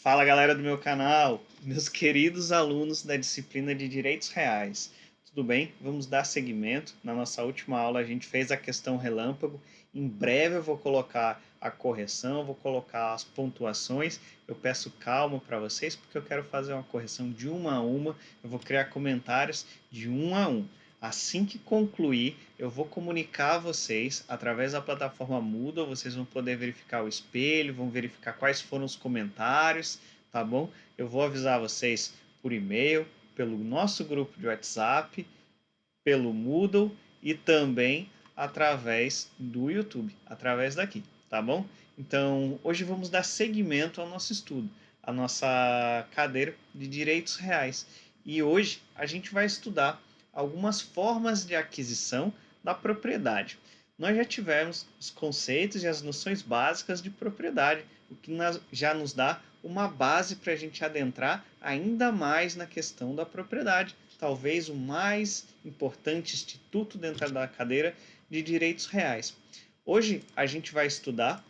Fala galera do meu canal, meus queridos alunos da disciplina de Direitos Reais. Tudo bem? Vamos dar seguimento. Na nossa última aula a gente fez a questão relâmpago. Em breve eu vou colocar a correção, vou colocar as pontuações. Eu peço calma para vocês porque eu quero fazer uma correção de uma a uma. Eu vou criar comentários de um a um. Assim que concluir, eu vou comunicar a vocês através da plataforma Moodle. Vocês vão poder verificar o espelho, vão verificar quais foram os comentários, tá bom? Eu vou avisar vocês por e-mail, pelo nosso grupo de WhatsApp, pelo Moodle e também através do YouTube, através daqui, tá bom? Então, hoje vamos dar seguimento ao nosso estudo, à nossa cadeira de Direitos Reais. E hoje a gente vai estudar algumas formas de aquisição da propriedade. Nós já tivemos os conceitos e as noções básicas de propriedade, o que já nos dá uma base para a gente adentrar ainda mais na questão da propriedade, talvez o mais importante instituto dentro da cadeira de direitos reais. Hoje a gente vai estudar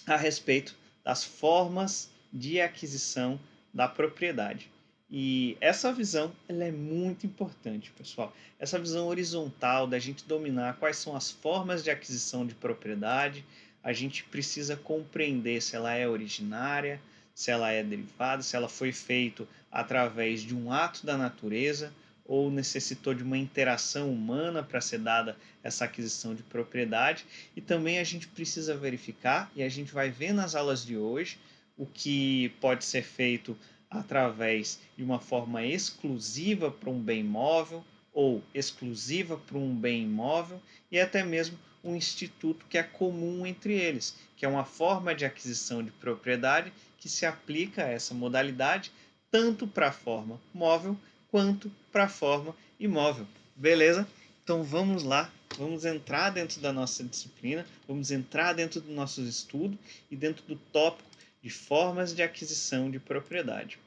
a respeito das formas de aquisição da propriedade. E essa visão ela é muito importante, pessoal. Essa visão horizontal da gente dominar quais são as formas de aquisição de propriedade, a gente precisa compreender se ela é originária, se ela é derivada, se ela foi feita através de um ato da natureza ou necessitou de uma interação humana para ser dada essa aquisição de propriedade. E também a gente precisa verificar, e a gente vai ver nas aulas de hoje, o que pode ser feito através de uma forma exclusiva para um bem móvel ou exclusiva para um bem imóvel e até mesmo um instituto que é comum entre eles, que é uma forma de aquisição de propriedade que se aplica a essa modalidade tanto para a forma móvel quanto para a forma imóvel. Beleza? Então vamos lá, vamos entrar dentro da nossa disciplina, vamos entrar dentro do nosso estudo e dentro do tópico de formas de aquisição de propriedade.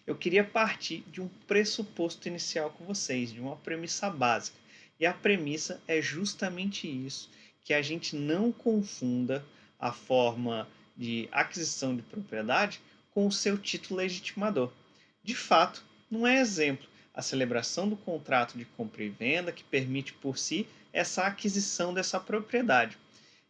Eu queria partir de um pressuposto inicial com vocês, de uma premissa básica. E a premissa é justamente isso, que a gente não confunda a forma de aquisição de propriedade com o seu título legitimador. De fato, não é exemplo a celebração do contrato de compra e venda que permite por si essa aquisição dessa propriedade.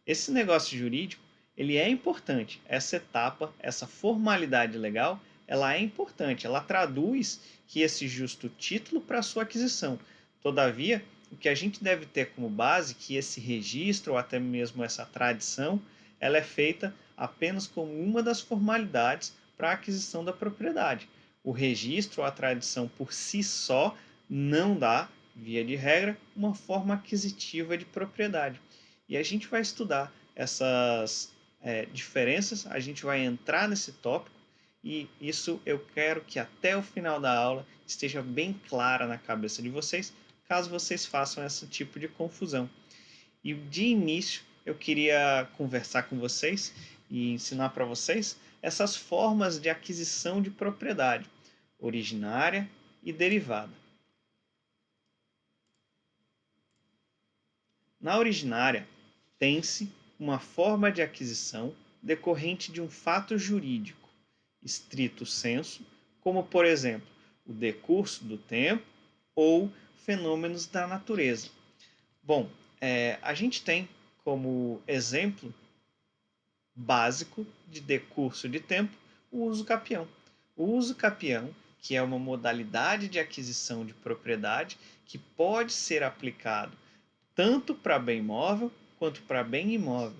Esse negócio jurídico, ele é importante. Essa etapa, essa formalidade legal, ela é importante. Ela traduz que esse justo título para sua aquisição. Todavia, o que a gente deve ter como base que esse registro ou até mesmo essa tradição, ela é feita apenas como uma das formalidades para a aquisição da propriedade. O registro ou a tradição por si só não dá, via de regra, uma forma aquisitiva de propriedade. E a gente vai estudar essas diferenças, a gente vai entrar nesse tópico e isso eu quero que até o final da aula esteja bem clara na cabeça de vocês, caso vocês façam esse tipo de confusão. E de início eu queria conversar com vocês e ensinar para vocês essas formas de aquisição de propriedade, originária e derivada. Na originária, tem-se uma forma de aquisição decorrente de um fato jurídico, stricto sensu, como, por exemplo, o decurso do tempo ou fenômenos da natureza. Bom, a gente tem como exemplo básico de decurso de tempo o uso capião. O uso capião, que é uma modalidade de aquisição de propriedade que pode ser aplicado tanto para bem móvel quanto para bem imóvel.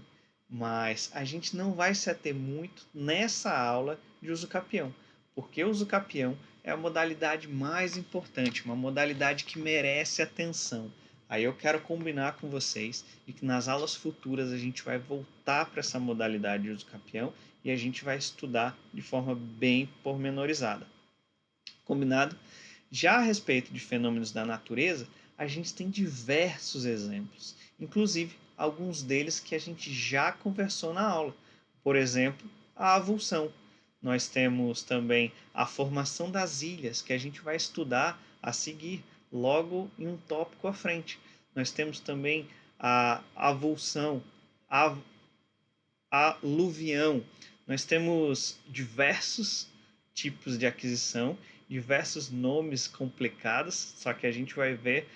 Mas a gente não vai se ater muito nessa aula de uso capião, porque o uso capião é a modalidade mais importante, uma modalidade que merece atenção. Aí eu quero combinar com vocês de que nas aulas futuras a gente vai voltar para essa modalidade de uso capião e a gente vai estudar de forma bem pormenorizada. Combinado? Já a respeito de fenômenos da natureza, a gente tem diversos exemplos, inclusive alguns deles que a gente já conversou na aula. Por exemplo, a avulsão. Nós temos também a formação das ilhas, que a gente vai estudar a seguir, logo em um tópico à frente. Nós temos também a avulsão, a aluvião. Nós temos diversos tipos de aquisição, diversos nomes complicados, só que a gente vai ver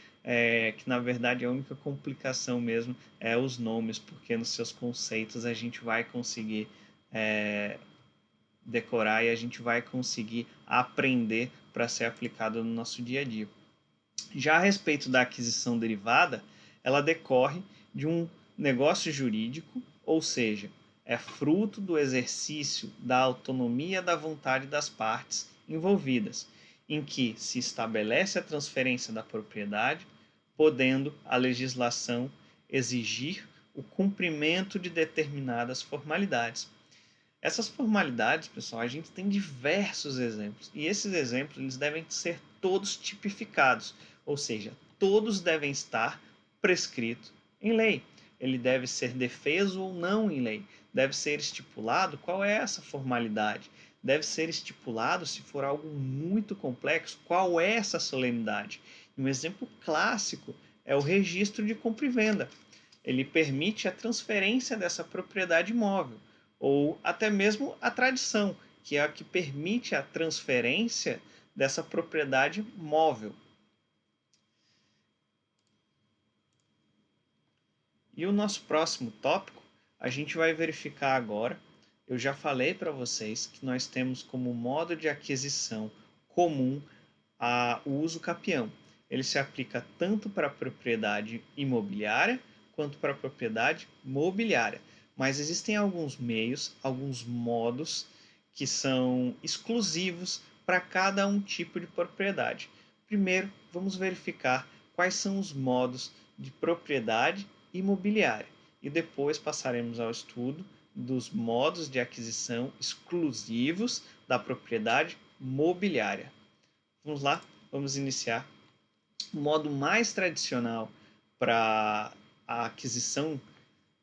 que na verdade a única complicação mesmo é os nomes, porque nos seus conceitos a gente vai conseguir decorar e a gente vai conseguir aprender para ser aplicado no nosso dia a dia. Já a respeito da aquisição derivada, ela decorre de um negócio jurídico, ou seja, é fruto do exercício da autonomia da vontade das partes envolvidas, em que se estabelece a transferência da propriedade, podendo a legislação exigir o cumprimento de determinadas formalidades. Essas formalidades, pessoal, a gente tem diversos exemplos, e esses exemplos eles devem ser todos tipificados, ou seja, todos devem estar prescritos em lei. Ele deve ser defeso ou não em lei. Deve ser estipulado qual é essa formalidade. Deve ser estipulado, se for algo muito complexo, qual é essa solenidade. Um exemplo clássico é o registro de compra e venda. Ele permite a transferência dessa propriedade imóvel, ou até mesmo a tradição, que é a que permite a transferência dessa propriedade móvel. E o nosso próximo tópico, a gente vai verificar agora. Eu já falei para vocês que nós temos como modo de aquisição comum o uso capião. Ele se aplica tanto para a propriedade imobiliária quanto para a propriedade mobiliária. Mas existem alguns meios, alguns modos que são exclusivos para cada um tipo de propriedade. Primeiro, vamos verificar quais são os modos de propriedade imobiliária e depois passaremos ao estudo dos modos de aquisição exclusivos da propriedade mobiliária. Vamos lá, vamos iniciar. O modo mais tradicional para a aquisição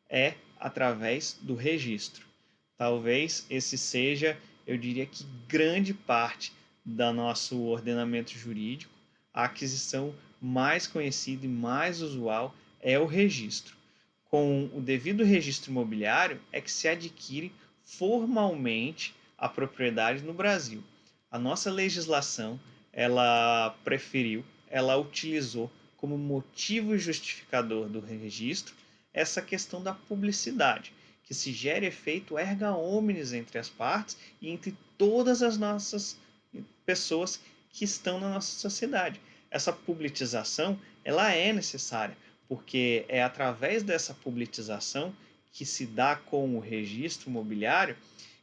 é através do registro. Talvez esse seja, eu diria que grande parte do nosso ordenamento jurídico, a aquisição mais conhecida e mais usual é o registro. Com o devido registro imobiliário é que se adquire formalmente a propriedade no Brasil. A nossa legislação, ela utilizou como motivo justificador do registro essa questão da publicidade, que se gere efeito erga omnes entre as partes e entre todas as nossas pessoas que estão na nossa sociedade. Essa publicização, ela é necessária, porque é através dessa publicização que se dá com o registro imobiliário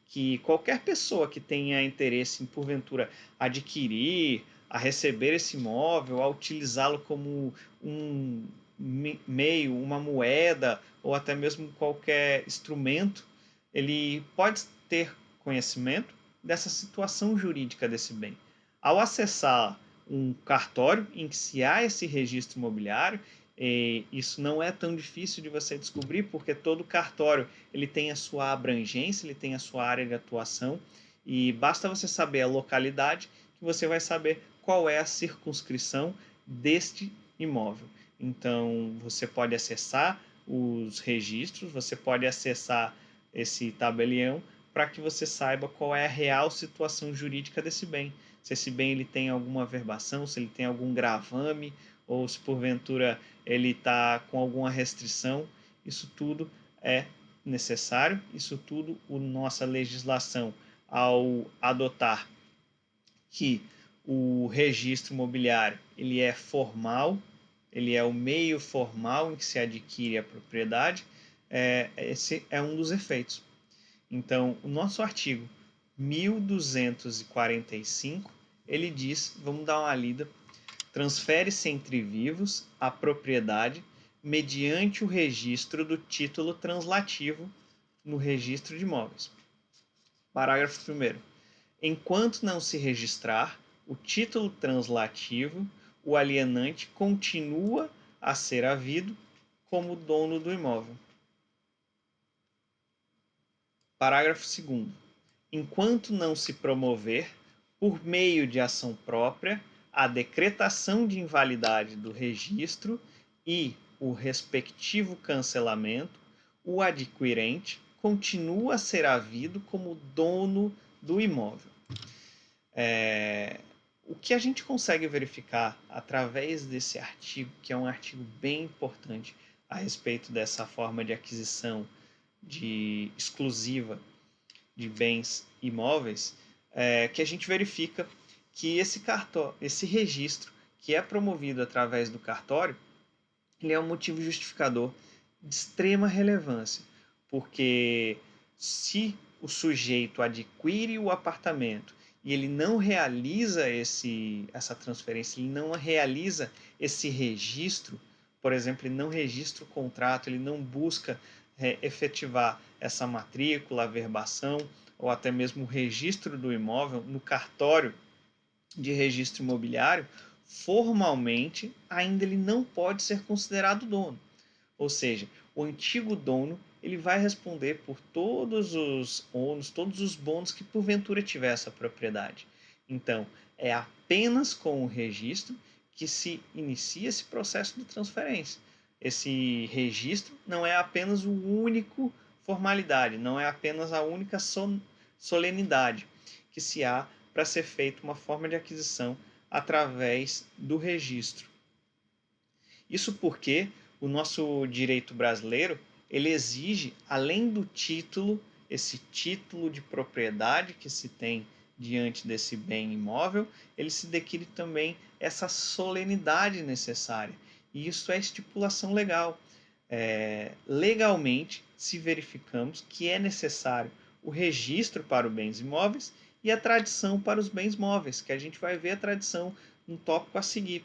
que qualquer pessoa que tenha interesse em, porventura, adquirir, a receber esse imóvel, a utilizá-lo como um meio, uma moeda ou até mesmo qualquer instrumento, ele pode ter conhecimento dessa situação jurídica desse bem. Ao acessar um cartório em que se há esse registro imobiliário, isso não é tão difícil de você descobrir, porque todo cartório ele tem a sua abrangência, ele tem a sua área de atuação, e basta você saber a localidade que você vai saber qual é a circunscrição deste imóvel. Então, você pode acessar os registros, você pode acessar esse tabelião para que você saiba qual é a real situação jurídica desse bem. Se esse bem ele tem alguma averbação, se ele tem algum gravame, ou se porventura ele está com alguma restrição, isso tudo é necessário, isso tudo a nossa legislação, ao adotar que o registro imobiliário ele é formal, ele é o meio formal em que se adquire a propriedade, esse é um dos efeitos. Então, o nosso artigo 1245, ele diz, vamos dar uma lida, transfere-se entre vivos a propriedade mediante o registro do título translativo no registro de imóveis. Parágrafo 1º. Enquanto não se registrar o título translativo, o alienante continua a ser havido como dono do imóvel. Parágrafo 2º. Enquanto não se promover, por meio de ação própria, a decretação de invalidade do registro e o respectivo cancelamento, o adquirente, continua a ser havido como dono do imóvel. O que a gente consegue verificar através desse artigo, que é um artigo bem importante a respeito dessa forma de aquisição exclusiva de bens imóveis, que a gente verifica que esse registro que é promovido através do cartório, ele é um motivo justificador de extrema relevância, porque se o sujeito adquire o apartamento e ele não realiza essa transferência, ele não realiza esse registro, por exemplo, ele não registra o contrato, ele não busca efetivar essa matrícula, averbação ou até mesmo o registro do imóvel no cartório de registro imobiliário, formalmente ainda ele não pode ser considerado dono. Ou seja, o antigo dono ele vai responder por todos os ônus, todos os bônus que porventura tiver essa propriedade. Então, é apenas com o registro que se inicia esse processo de transferência. Esse registro não é apenas o único formalidade, não é apenas a única solenidade que se há para ser feita uma forma de aquisição através do registro. Isso porque o nosso direito brasileiro ele exige, além do título, esse título de propriedade que se tem diante desse bem imóvel, ele se requer também essa solenidade necessária. E isso é estipulação legal. Legalmente, se verificamos que é necessário o registro para os bens imóveis e a tradição para os bens móveis, que a gente vai ver a tradição no tópico a seguir.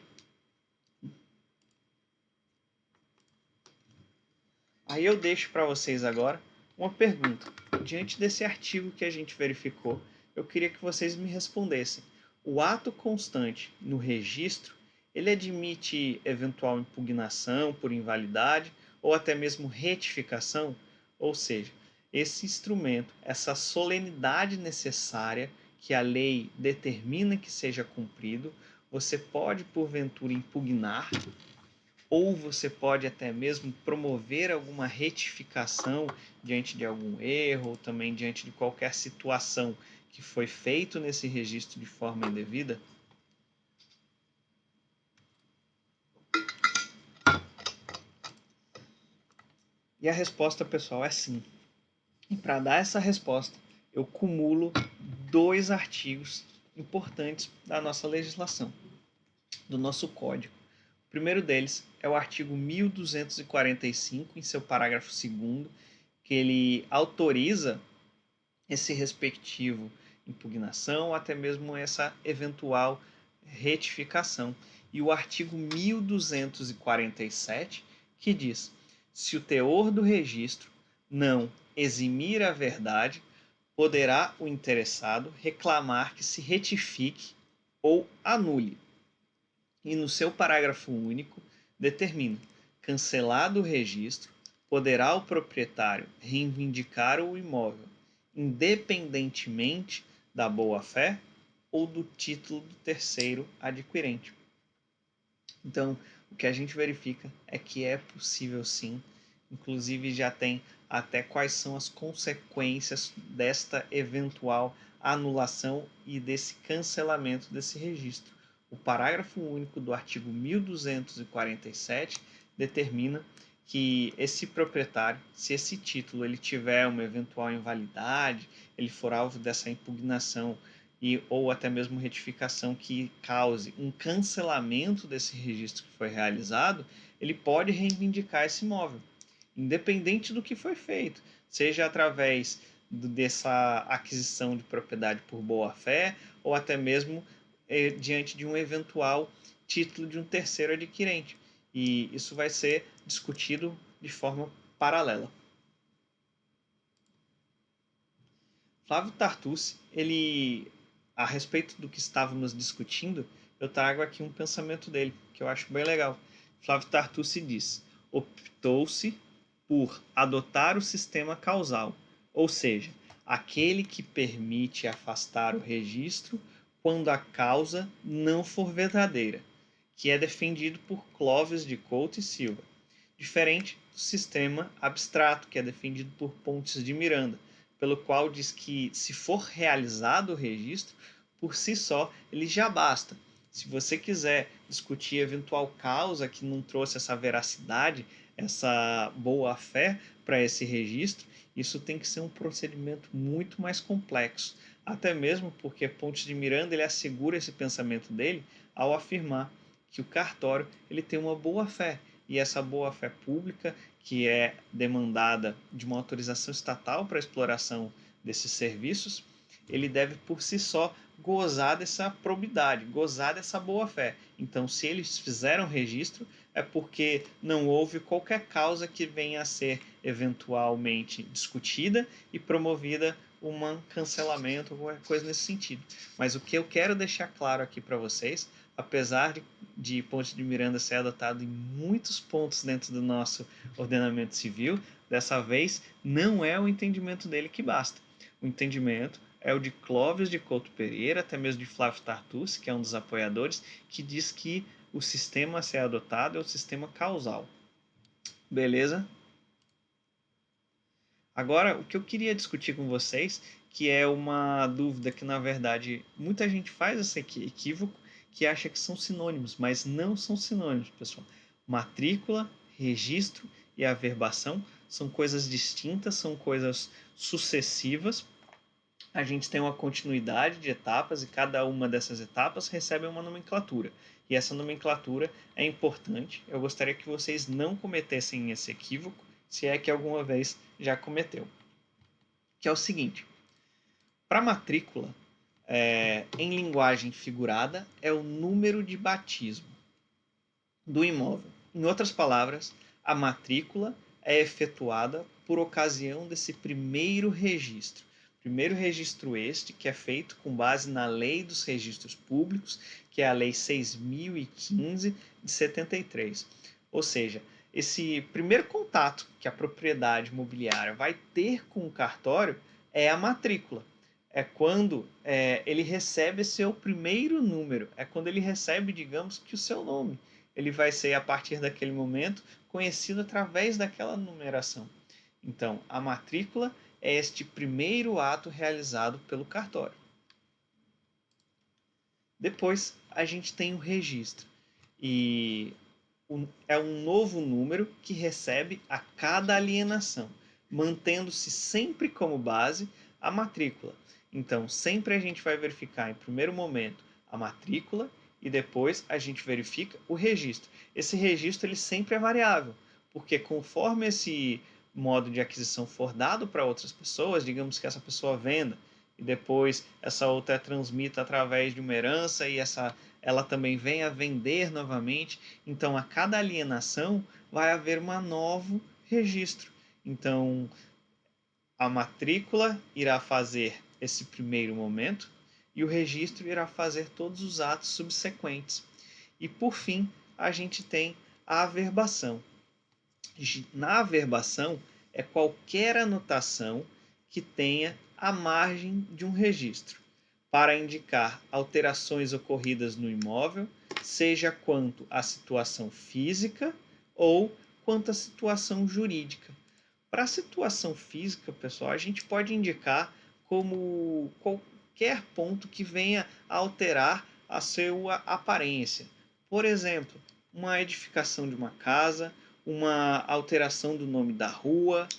Aí eu deixo para vocês agora uma pergunta. Diante desse artigo que a gente verificou, eu queria que vocês me respondessem. O ato constante no registro, ele admite eventual impugnação por invalidade ou até mesmo retificação? Ou seja, esse instrumento, essa solenidade necessária que a lei determina que seja cumprido, você pode porventura impugnar ou você pode até mesmo promover alguma retificação diante de algum erro ou também diante de qualquer situação que foi feito nesse registro de forma indevida? E a resposta, pessoal, é sim. E para dar essa resposta, eu cumulo dois artigos importantes da nossa legislação, do nosso código. O primeiro deles é o artigo 1245, em seu parágrafo 2º, que ele autoriza esse respectivo impugnação, até mesmo essa eventual retificação. E o artigo 1247, que diz: se o teor do registro não eximir a verdade, poderá o interessado reclamar que se retifique ou anule. E no seu parágrafo único determina: cancelado o registro, poderá o proprietário reivindicar o imóvel, independentemente da boa-fé ou do título do terceiro adquirente. Então, o que a gente verifica é que é possível sim, inclusive já tem até quais são as consequências desta eventual anulação e desse cancelamento desse registro. O parágrafo único do artigo 1247 determina que esse proprietário, se esse título ele tiver uma eventual invalidade, ele for alvo dessa impugnação ou até mesmo retificação que cause um cancelamento desse registro que foi realizado, ele pode reivindicar esse imóvel, independente do que foi feito, seja através dessa aquisição de propriedade por boa-fé ou até mesmo diante de um eventual título de um terceiro adquirente. E isso vai ser discutido de forma paralela. Flávio Tartucci, a respeito do que estávamos discutindo, eu trago aqui um pensamento dele, que eu acho bem legal. Flávio Tartucci diz: optou-se por adotar o sistema causal, ou seja, aquele que permite afastar o registro quando a causa não for verdadeira, que é defendido por Clóvis de Couto e Silva. diferente do sistema abstrato, que é defendido por Pontes de Miranda, pelo qual diz que, se for realizado o registro, por si só ele já basta. Se você quiser discutir eventual causa que não trouxe essa veracidade, essa boa-fé para esse registro, isso tem que ser um procedimento muito mais complexo, até mesmo porque Pontes de Miranda ele assegura esse pensamento dele ao afirmar que o cartório ele tem uma boa-fé, e essa boa-fé pública, que é demandada de uma autorização estatal para a exploração desses serviços, ele deve por si só gozar dessa probidade, gozar dessa boa-fé. Então, se eles fizeram registro, é porque não houve qualquer causa que venha a ser eventualmente discutida e promovida um cancelamento, alguma coisa nesse sentido. Mas o que eu quero deixar claro aqui para vocês, apesar de Ponte de Miranda ser adotado em muitos pontos dentro do nosso ordenamento civil, dessa vez não é o entendimento dele que basta. O entendimento é o de Clóvis de Couto Pereira, até mesmo de Flávio Tartucci, que é um dos apoiadores, que diz que o sistema a ser adotado é o sistema causal. Beleza? Agora, o que eu queria discutir com vocês, que é uma dúvida que, na verdade, muita gente faz esse equívoco, que acha que são sinônimos, mas não são sinônimos, pessoal. Matrícula, registro e averbação são coisas distintas, são coisas sucessivas. A gente tem uma continuidade de etapas e cada uma dessas etapas recebe uma nomenclatura. E essa nomenclatura é importante. Eu gostaria que vocês não cometessem esse equívoco, se é que alguma vez já cometeu. Que é o seguinte: para matrícula, em linguagem figurada, é o número de batismo do imóvel. Em outras palavras, a matrícula é efetuada por ocasião desse primeiro registro. Primeiro registro este que é feito com base na Lei dos Registros Públicos, que é a Lei 6.015 de 73. Ou seja, esse primeiro contato que a propriedade imobiliária vai ter com o cartório é a matrícula. É quando ele recebe seu primeiro número, é quando ele recebe, digamos, que o seu nome. Ele vai ser, a partir daquele momento, conhecido através daquela numeração. Então, a matrícula é este primeiro ato realizado pelo cartório. Depois, a gente tem o registro. E é um novo número que recebe a cada alienação, mantendo-se sempre como base a matrícula. Então, sempre a gente vai verificar, em primeiro momento, a matrícula e depois a gente verifica o registro. Esse registro ele sempre é variável, porque conforme esse modo de aquisição for dado para outras pessoas, digamos que essa pessoa venda e depois essa outra é transmita através de uma herança e ela também vem a vender novamente, então a cada alienação vai haver um novo registro. Então a matrícula irá fazer esse primeiro momento e o registro irá fazer todos os atos subsequentes. E por fim, a gente tem a averbação. Na averbação é qualquer anotação que tenha a margem de um registro, para indicar alterações ocorridas no imóvel, seja quanto à situação física ou quanto à situação jurídica. Para a situação física, pessoal, a gente pode indicar como qualquer ponto que venha a alterar a sua aparência. Por exemplo, uma edificação de uma casa, uma alteração do nome da rua,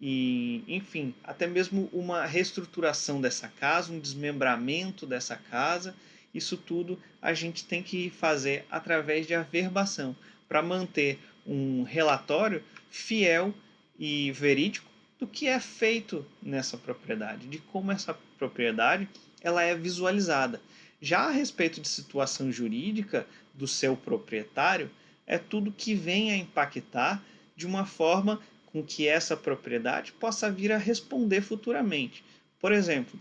e, enfim, até mesmo uma reestruturação dessa casa, um desmembramento dessa casa. Isso tudo a gente tem que fazer através de averbação, para manter um relatório fiel e verídico do que é feito nessa propriedade, de como essa propriedade ela é visualizada. Já a respeito de situação jurídica do seu proprietário, é tudo que vem a impactar de uma forma com que essa propriedade possa vir a responder futuramente. Por exemplo,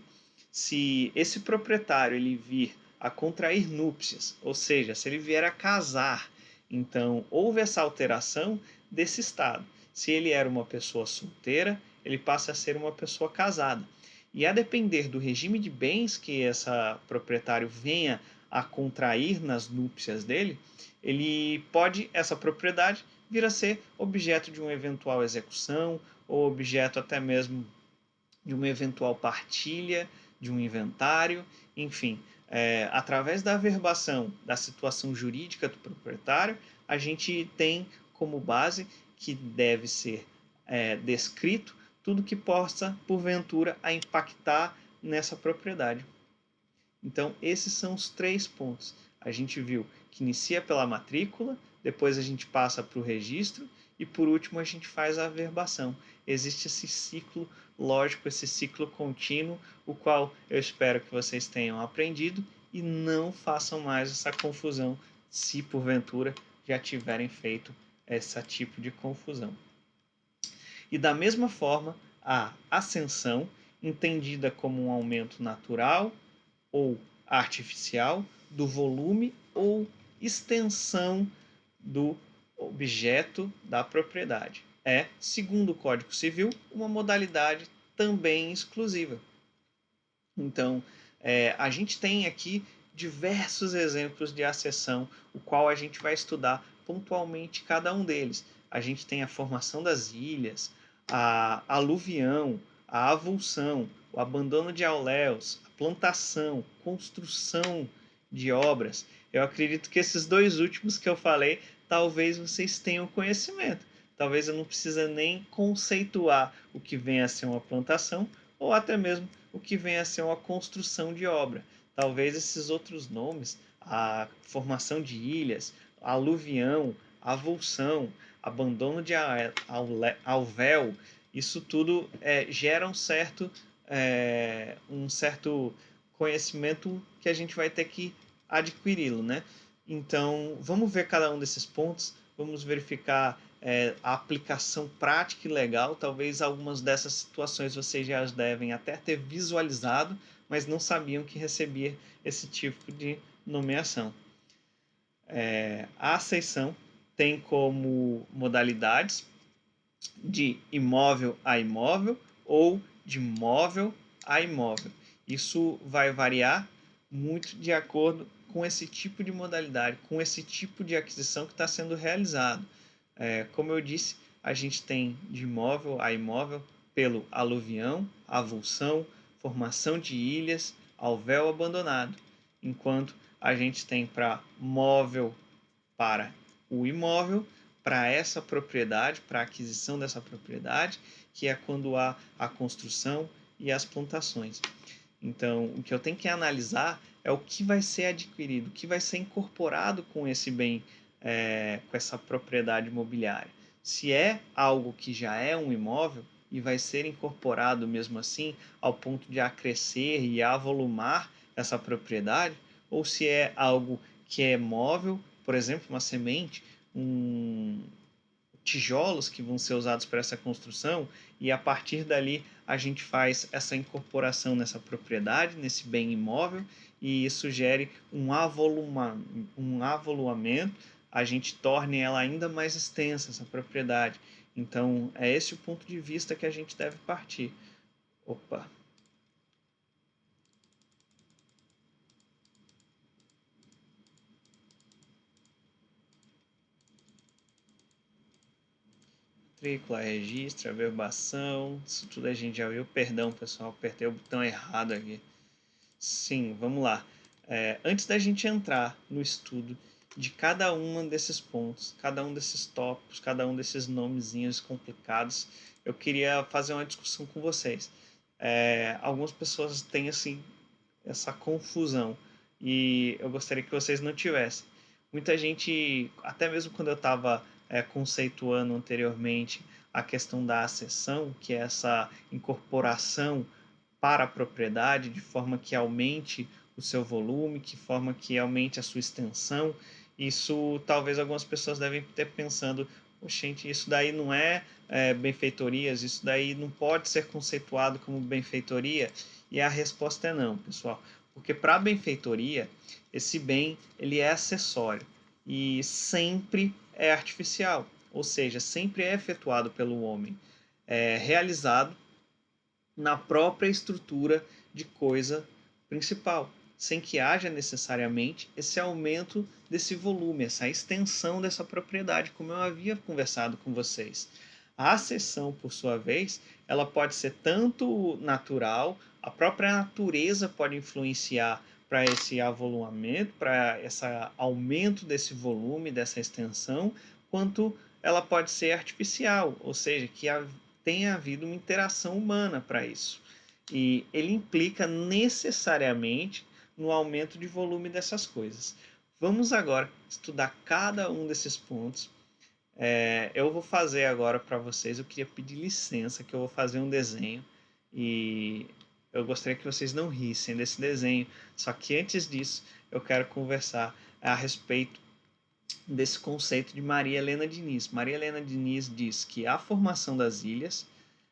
se esse proprietário ele vir a contrair núpcias, ou seja, se ele vier a casar, então houve essa alteração desse estado. Se ele era uma pessoa solteira, ele passa a ser uma pessoa casada. E a depender do regime de bens que essa proprietário venha a contrair nas núpcias dele, essa propriedade vir a ser objeto de uma eventual execução ou objeto até mesmo de uma eventual partilha, de um inventário, enfim. Através da averbação da situação jurídica do proprietário, a gente tem como base que deve ser descrito tudo que possa, porventura, a impactar nessa propriedade. Então, esses são os 3 pontos. A gente viu que inicia pela matrícula, depois a gente passa para o registro e, por último, a gente faz a averbação. Existe esse ciclo lógico, esse ciclo contínuo, o qual eu espero que vocês tenham aprendido e não façam mais essa confusão, se porventura já tiverem feito esse tipo de confusão. E da mesma forma, a ascensão, entendida como um aumento natural ou artificial do volume ou extensão do objeto da propriedade. É, segundo o Código Civil, uma modalidade também exclusiva. Então, a gente tem aqui diversos exemplos de acessão, o qual a gente vai estudar pontualmente cada um deles. A gente tem a formação das ilhas, a aluvião, a avulsão, o abandono de auléus, a plantação, construção de obras. Eu acredito que esses 2 últimos que eu falei, talvez vocês tenham conhecimento. Talvez eu não precise nem conceituar o que vem a ser uma plantação, ou até mesmo o que vem a ser uma construção de obra. Talvez esses outros nomes, a formação de ilhas, aluvião, avulsão, abandono de alvéol, isso tudo gera um certo conhecimento que a gente vai ter que adquiri-lo, né? Então, vamos ver cada um desses pontos, vamos verificar a aplicação prática e legal. Talvez algumas dessas situações vocês já as devem até ter visualizado, mas não sabiam que recebia esse tipo de nomeação. A aceição tem como modalidades de imóvel a imóvel ou de móvel a imóvel. Isso vai variar muito de acordo com esse tipo de modalidade, com esse tipo de aquisição que está sendo realizado. Como eu disse, a gente tem de imóvel a imóvel pelo aluvião, avulsão, formação de ilhas, alvéol abandonado, enquanto a gente tem para móvel para o imóvel, para essa propriedade, para a aquisição dessa propriedade, que é quando há a construção e as plantações. Então, o que eu tenho que analisar é o que vai ser adquirido, o que vai ser incorporado com esse bem, com essa propriedade imobiliária. Se é algo que já é um imóvel e vai ser incorporado mesmo assim ao ponto de acrescer e avolumar essa propriedade, ou se é algo que é móvel, por exemplo, uma semente, tijolos que vão ser usados para essa construção, e a partir dali a gente faz essa incorporação nessa propriedade, nesse bem imóvel, e isso gere um avoluamento, a gente torne ela ainda mais extensa, essa propriedade. Então, é esse o ponto de vista que a gente deve partir. Opa! Matrícula, registro, averbação, isso tudo a gente já viu. Perdão, pessoal, apertei o botão errado aqui. Sim, vamos lá. Antes da gente entrar no estudo de cada um desses pontos, cada um desses tópicos, cada um desses nomezinhos complicados, eu queria fazer uma discussão com vocês. Algumas pessoas têm assim essa confusão e eu gostaria que vocês não tivessem. Muita gente, até mesmo quando eu estava conceituando anteriormente a questão da acessão, que é essa incorporação para a propriedade, de forma que aumente o seu volume, de forma que aumente a sua extensão. Isso talvez algumas pessoas devem ter pensando, gente, isso daí não é benfeitorias, isso daí não pode ser conceituado como benfeitoria. E a resposta é não, pessoal. Porque para a benfeitoria, esse bem ele é acessório e sempre é artificial, ou seja, sempre é efetuado pelo homem, realizado na própria estrutura de coisa principal. sem que haja necessariamente esse aumento desse volume, essa extensão dessa propriedade, como eu havia conversado com vocês. A acessão, por sua vez, ela pode ser tanto natural, a própria natureza pode influenciar para esse avolumamento, para esse aumento desse volume, dessa extensão, quanto ela pode ser artificial, ou seja, que tenha havido uma interação humana para isso. E ele implica necessariamente no aumento de volume dessas coisas. Vamos agora estudar cada um desses pontos. Eu vou fazer agora para vocês, eu queria pedir licença que eu vou fazer um desenho e eu gostaria que vocês não rissem desse desenho, só que antes disso eu quero conversar a respeito desse conceito de Maria Helena Diniz. Maria Helena Diniz diz que a formação das ilhas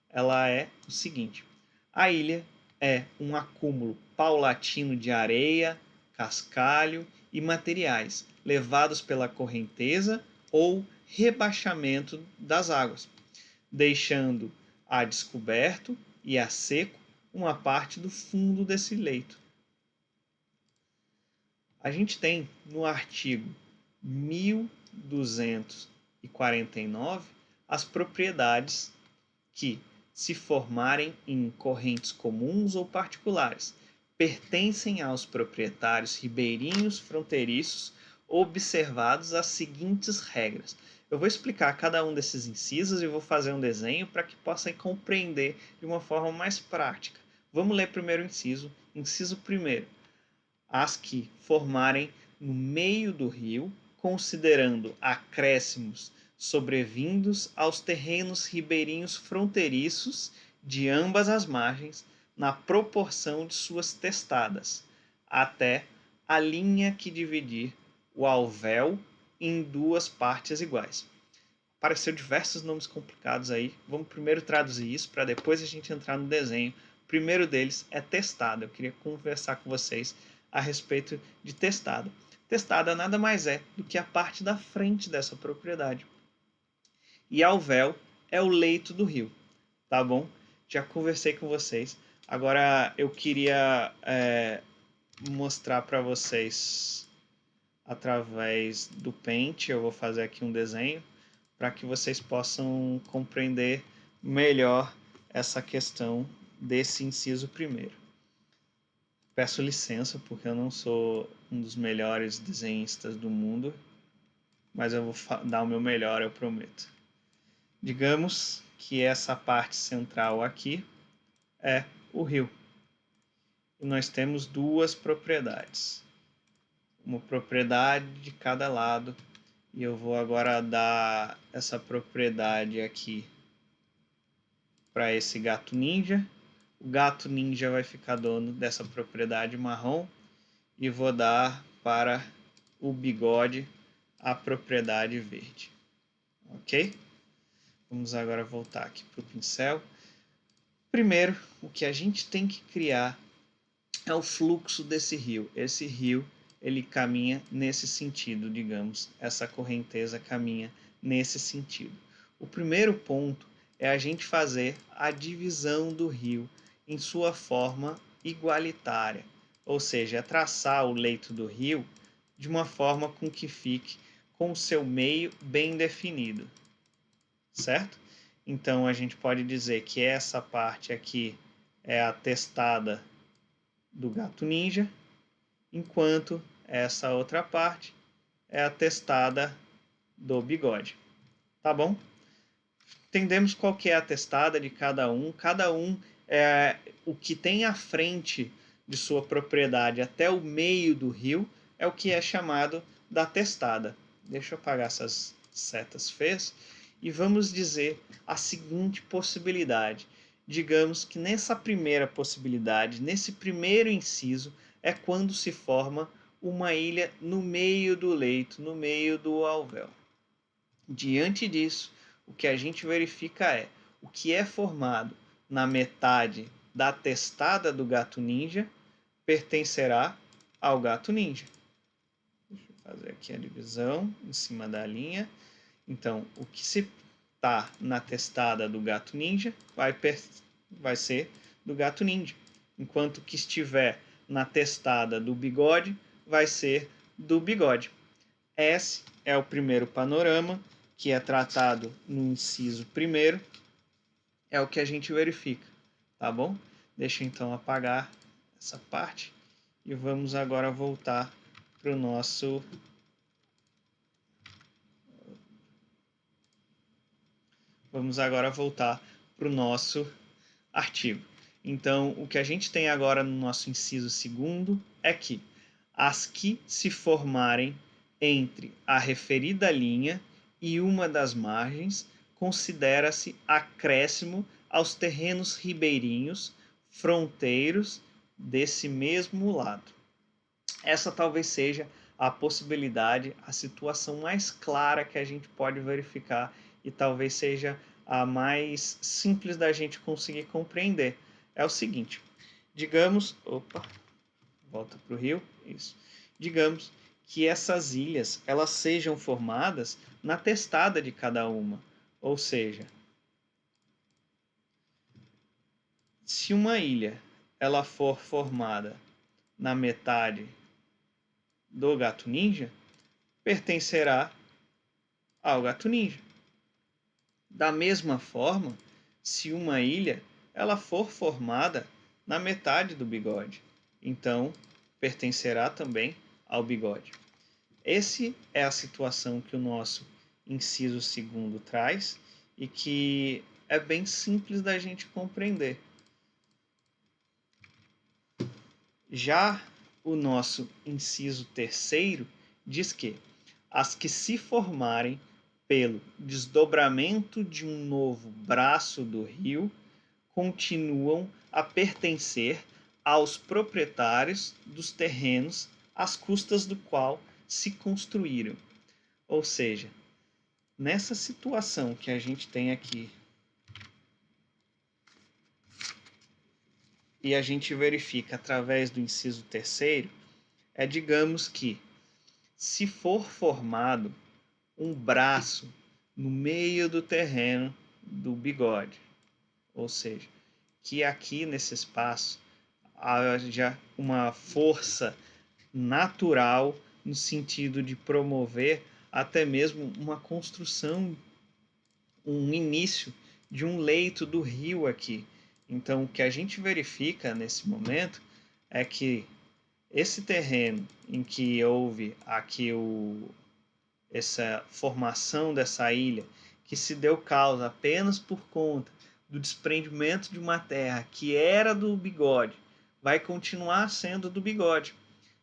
ela é o seguinte: a ilha é um acúmulo paulatino de areia, cascalho e materiais levados pela correnteza ou rebaixamento das águas, deixando a descoberto e a seco uma parte do fundo desse leito. A gente tem no artigo 1249 as propriedades que, se formarem em correntes comuns ou particulares, pertencem aos proprietários ribeirinhos fronteiriços, observados as seguintes regras. Eu vou explicar cada um desses incisos e vou fazer um desenho para que possam compreender de uma forma mais prática. Vamos ler primeiro o inciso. Inciso primeiro: as que formarem no meio do rio, considerando acréscimos sobrevindos aos terrenos ribeirinhos fronteiriços de ambas as margens, na proporção de suas testadas, até a linha que dividir o alvéol em duas partes iguais. Apareceu diversos nomes complicados aí. Vamos primeiro traduzir isso para depois a gente entrar no desenho. O primeiro deles é testada. Eu queria conversar com vocês a respeito de testada. Testada nada mais é do que a parte da frente dessa propriedade. E alvéol é o leito do rio, tá bom? Já conversei com vocês. Agora eu queria mostrar para vocês através do Paint. Eu vou fazer aqui um desenho para que vocês possam compreender melhor essa questão desse inciso primeiro. Peço licença porque eu não sou um dos melhores desenhistas do mundo, mas eu vou dar o meu melhor, eu prometo. Digamos que essa parte central aqui é o rio. E nós temos duas propriedades. Uma propriedade de cada lado. E eu vou agora dar essa propriedade aqui para esse gato ninja. O gato ninja vai ficar dono dessa propriedade marrom. E vou dar para o bigode a propriedade verde. Ok? Vamos agora voltar aqui para o pincel. Primeiro, o que a gente tem que criar é o fluxo desse rio. Esse rio, ele caminha nesse sentido, digamos. Essa correnteza caminha nesse sentido. O primeiro ponto é a gente fazer a divisão do rio em sua forma igualitária. Ou seja, é traçar o leito do rio de uma forma com que fique com o seu meio bem definido. Certo? Então a gente pode dizer que essa parte aqui é a testada do gato ninja, enquanto essa outra parte é a testada do bigode. Tá bom? Entendemos qual que é a testada de cada um. Cada um é o que tem à frente de sua propriedade até o meio do rio é o que é chamado da testada. Deixa eu apagar essas setas feias. E vamos dizer a seguinte possibilidade. Digamos que nessa primeira possibilidade, nesse primeiro inciso, é quando se forma uma ilha no meio do leito, no meio do alvéol. Diante disso, o que a gente verifica é o que é formado na metade da testada do gato ninja pertencerá ao gato ninja. Deixa eu fazer aqui a divisão em cima da linha. Então, o que se está na testada do gato ninja vai ser do gato ninja, enquanto o que estiver na testada do bigode vai ser do bigode. Esse é o primeiro panorama, que é tratado no inciso primeiro, é o que a gente verifica, tá bom? Deixa eu então apagar essa parte e vamos agora voltar para o nosso artigo. Então, o que a gente tem agora no nosso inciso segundo é que as que se formarem entre a referida linha e uma das margens considera-se acréscimo aos terrenos ribeirinhos fronteiros desse mesmo lado. Essa talvez seja a possibilidade, a situação mais clara que a gente pode verificar e talvez seja a mais simples da gente conseguir compreender. É o seguinte, digamos, volta para o rio, isso. Digamos que essas ilhas elas sejam formadas na testada de cada uma, ou seja, se uma ilha ela for formada na metade do gato ninja, pertencerá ao gato ninja. Da mesma forma, se uma ilha ela for formada na metade do bigode, então pertencerá também ao bigode. Essa é a situação que o nosso inciso segundo traz e que é bem simples da gente compreender. Já o nosso inciso terceiro diz que as que se formarem pelo desdobramento de um novo braço do rio continuam a pertencer aos proprietários dos terrenos às custas do qual se construíram. Ou seja, nessa situação que a gente tem aqui, e a gente verifica através do inciso terceiro, digamos que se for formado um braço no meio do terreno do bigode, ou seja, que aqui nesse espaço haja uma força natural no sentido de promover até mesmo uma construção, um início de um leito do rio aqui. Então, o que a gente verifica nesse momento é que esse terreno em que houve aqui essa formação dessa ilha, que se deu causa apenas por conta do desprendimento de uma terra que era do bigode, vai continuar sendo do bigode.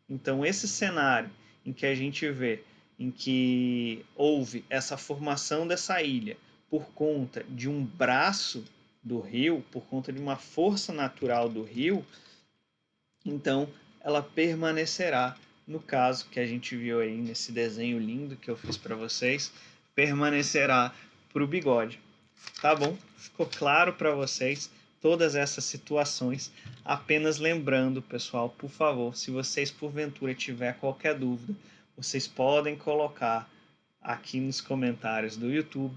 Então, esse cenário em que a gente vê em que houve essa formação dessa ilha por conta de um braço do rio, por conta de uma força natural do rio, então ela permanecerá, no caso que a gente viu aí nesse desenho lindo que eu fiz para vocês, permanecerá para o bigode. Tá bom? Ficou claro para vocês todas essas situações. Apenas lembrando, pessoal, por favor, se vocês porventura tiver qualquer dúvida, vocês podem colocar aqui nos comentários do YouTube.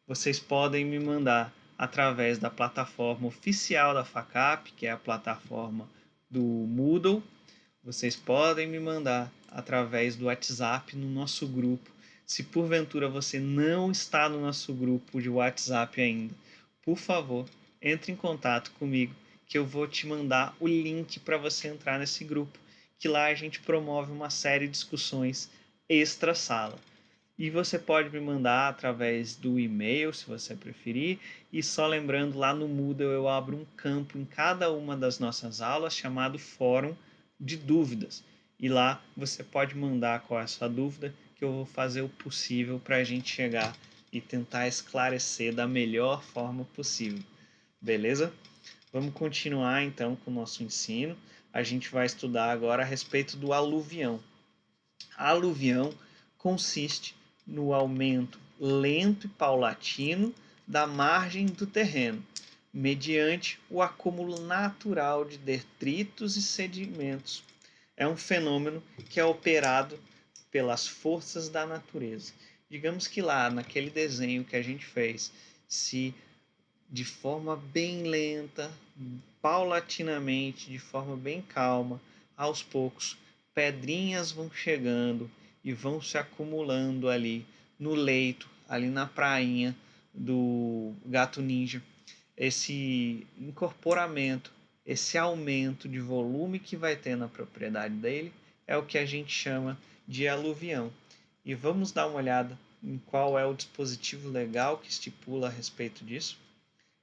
Vocês podem me mandar através da plataforma oficial da FACAP, que é a plataforma do Moodle. Vocês podem me mandar através do WhatsApp no nosso grupo. Se porventura você não está no nosso grupo de WhatsApp ainda, por favor, entre em contato comigo que eu vou te mandar o link para você entrar nesse grupo, que lá a gente promove uma série de discussões extra sala. E você pode me mandar através do e-mail, se você preferir. E só lembrando, lá no Moodle eu abro um campo em cada uma das nossas aulas chamado Fórum de Dúvidas. E lá você pode mandar qual é a sua dúvida, que eu vou fazer o possível para a gente chegar e tentar esclarecer da melhor forma possível. Beleza? Vamos continuar então com o nosso ensino. A gente vai estudar agora a respeito do aluvião. A aluvião consiste no aumento lento e paulatino da margem do terreno, mediante o acúmulo natural de detritos e sedimentos. É um fenômeno que é operado pelas forças da natureza. Digamos que lá, naquele desenho que a gente fez, se de forma bem lenta, paulatinamente, de forma bem calma, aos poucos, pedrinhas vão chegando e vão se acumulando ali no leito, ali na prainha do gato ninja. Esse incorporamento, esse aumento de volume que vai ter na propriedade dele é o que a gente chama de aluvião. E vamos dar uma olhada em qual é o dispositivo legal que estipula a respeito disso.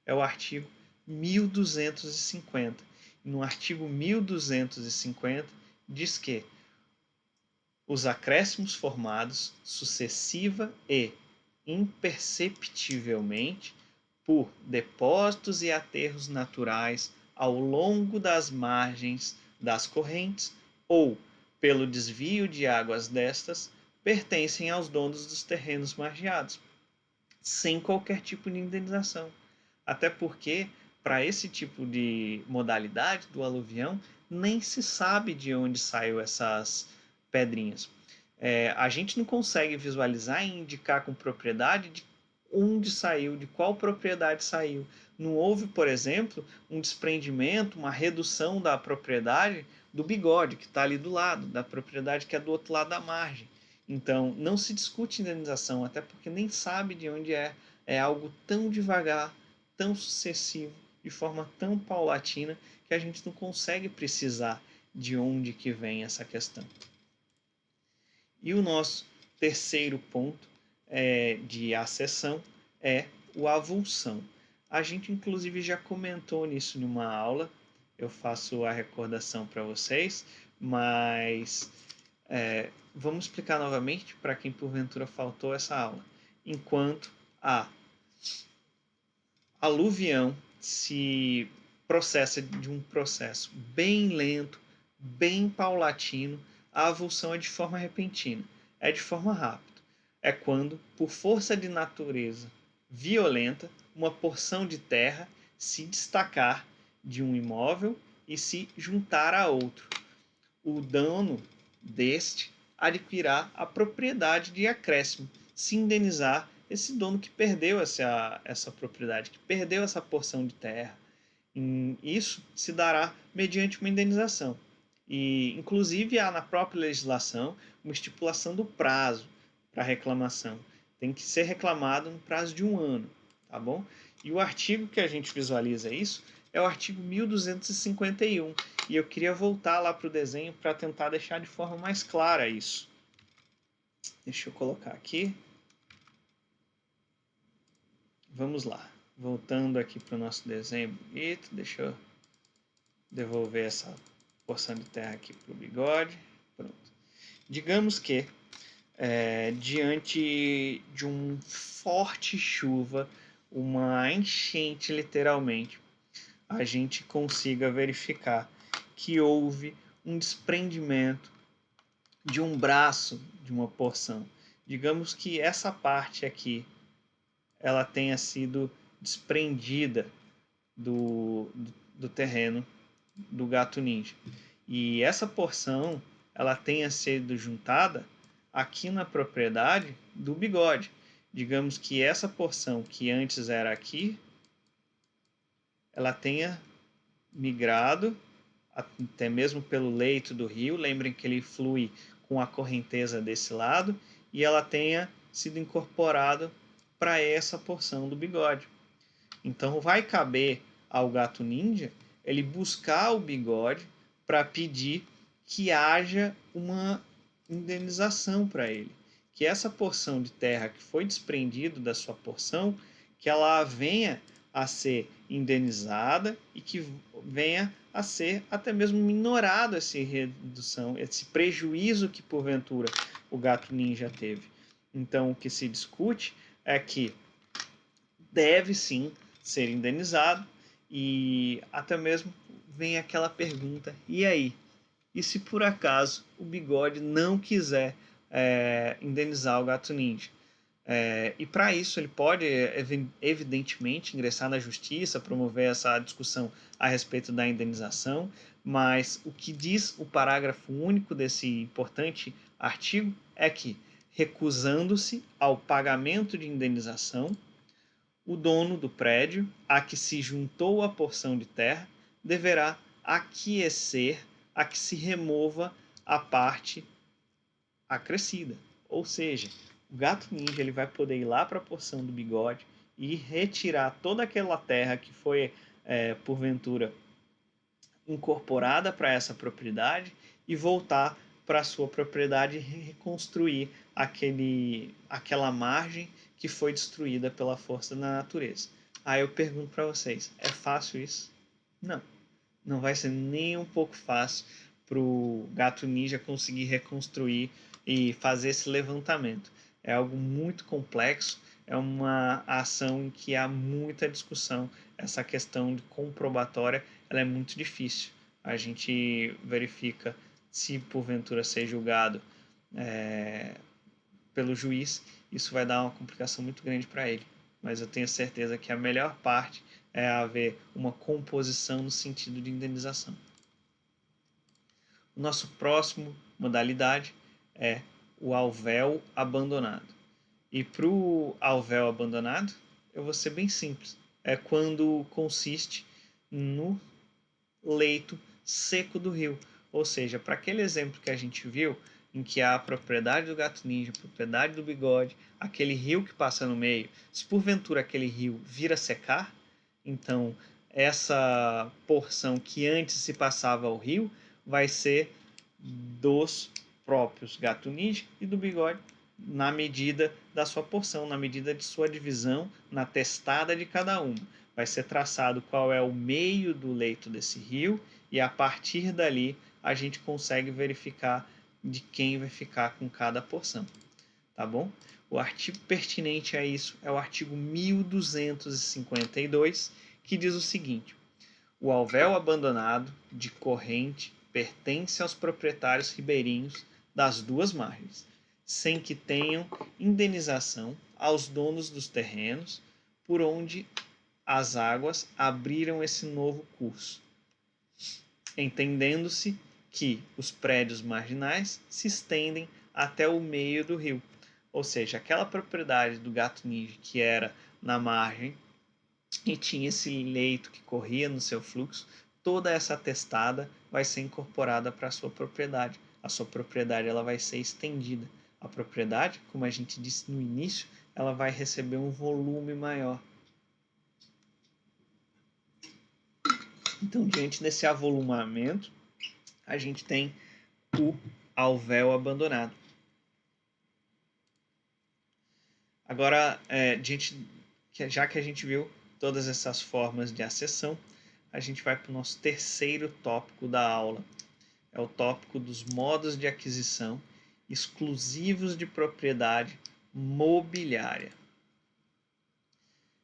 É o artigo 1250. No artigo 1250 diz que os acréscimos formados sucessiva e imperceptivelmente por depósitos e aterros naturais ao longo das margens das correntes ou pelo desvio de águas destas, pertencem aos donos dos terrenos margeados, sem qualquer tipo de indenização. Até porque, para esse tipo de modalidade do aluvião, nem se sabe de onde saiu essas pedrinhas. A gente não consegue visualizar e indicar com propriedade de onde saiu, de qual propriedade saiu. Não houve, por exemplo, um desprendimento, uma redução da propriedade do bigode, que está ali do lado, da propriedade que é do outro lado da margem. Então, não se discute indenização, até porque nem sabe de onde é. É algo tão devagar, tão sucessivo, de forma tão paulatina, que a gente não consegue precisar de onde que vem essa questão. E o nosso terceiro ponto de acessão é o avulsão. A gente, inclusive, já comentou nisso numa aula, eu faço a recordação para vocês, mas vamos explicar novamente para quem porventura faltou essa aula. Enquanto a aluvião se processa de um processo bem lento, bem paulatino, a avulsão é de forma repentina, é de forma rápida. É quando, por força de natureza violenta, uma porção de terra se destacar de um imóvel e se juntar a outro. O dono deste adquirirá a propriedade de acréscimo, se indenizar esse dono que perdeu essa propriedade, que perdeu essa porção de terra. Isso se dará mediante uma indenização. E, inclusive, há na própria legislação uma estipulação do prazo para reclamação. Tem que ser reclamado no prazo de 1 ano, tá bom? E o artigo que a gente visualiza isso é o artigo 1251. E eu queria voltar lá para o desenho para tentar deixar de forma mais clara isso. Deixa eu colocar aqui. Vamos lá. Voltando aqui para o nosso desenho bonito. Deixa eu devolver essa porção de terra aqui para o bigode. Pronto. Digamos que, diante de uma forte chuva, uma enchente literalmente, a gente consiga verificar que houve um desprendimento de um braço de uma porção. Digamos que essa parte aqui ela tenha sido desprendida do terreno do gato ninja. E essa porção ela tenha sido juntada aqui na propriedade do bigode. Digamos que essa porção que antes era aqui, ela tenha migrado até mesmo pelo leito do rio. Lembrem que ele flui com a correnteza desse lado e ela tenha sido incorporada para essa porção do bigode. Então vai caber ao gato ninja ele buscar o bigode para pedir que haja uma indenização para ele, que essa porção de terra que foi desprendido da sua porção, que ela venha a ser indenizada e que venha a ser até mesmo minorado essa redução, esse prejuízo que porventura o gato ninja teve. Então o que se discute é que deve sim ser indenizado e até mesmo vem aquela pergunta: e aí? E se por acaso o bigode não quiser indenizar o gato ninja? E para isso ele pode, evidentemente, ingressar na justiça, promover essa discussão a respeito da indenização, mas o que diz o parágrafo único desse importante artigo é que, recusando-se ao pagamento de indenização, o dono do prédio a que se juntou a porção de terra deverá aquecer a que se remova a parte acrescida. Ou seja, o gato ninja ele vai poder ir lá para a porção do bigode e retirar toda aquela terra que foi, porventura, incorporada para essa propriedade e voltar para a sua propriedade e reconstruir aquela margem que foi destruída pela força da natureza. Aí eu pergunto para vocês, é fácil isso? Não, não vai ser nem um pouco fácil para o gato ninja conseguir reconstruir e fazer esse levantamento. É algo muito complexo, é uma ação em que há muita discussão. Essa questão de comprobatória ela é muito difícil. A gente verifica se porventura ser julgado pelo juiz, isso vai dar uma complicação muito grande para ele. Mas eu tenho certeza que a melhor parte é haver uma composição no sentido de indenização. O nosso próximo modalidade é o alvéolo abandonado. E para o alvéolo abandonado, eu vou ser bem simples. É quando consiste no leito seco do rio. Ou seja, para aquele exemplo que a gente viu, em que há a propriedade do gato ninja, a propriedade do bigode, aquele rio que passa no meio, se porventura aquele rio vir a secar, então essa porção que antes se passava ao rio vai ser dos próprios gato ninja e do bigode na medida da sua porção, na medida de sua divisão, na testada de cada uma. Vai ser traçado qual é o meio do leito desse rio e a partir dali a gente consegue verificar de quem vai ficar com cada porção, tá bom? O artigo pertinente a isso é o artigo 1252, que diz o seguinte: o alvéolo abandonado de corrente pertence aos proprietários ribeirinhos das duas margens, sem que tenham indenização aos donos dos terrenos por onde as águas abriram esse novo curso, entendendo-se que os prédios marginais se estendem até o meio do rio. Ou seja, aquela propriedade do gato ninja que era na margem e tinha esse leito que corria no seu fluxo, toda essa testada vai ser incorporada para a sua propriedade. A sua propriedade ela vai ser estendida. A propriedade, como a gente disse no início, ela vai receber um volume maior. Então, diante desse avolumamento, a gente tem o alvéolo abandonado. Agora, já que a gente viu todas essas formas de acessão, a gente vai para o nosso terceiro tópico da aula. É o tópico dos modos de aquisição exclusivos de propriedade mobiliária.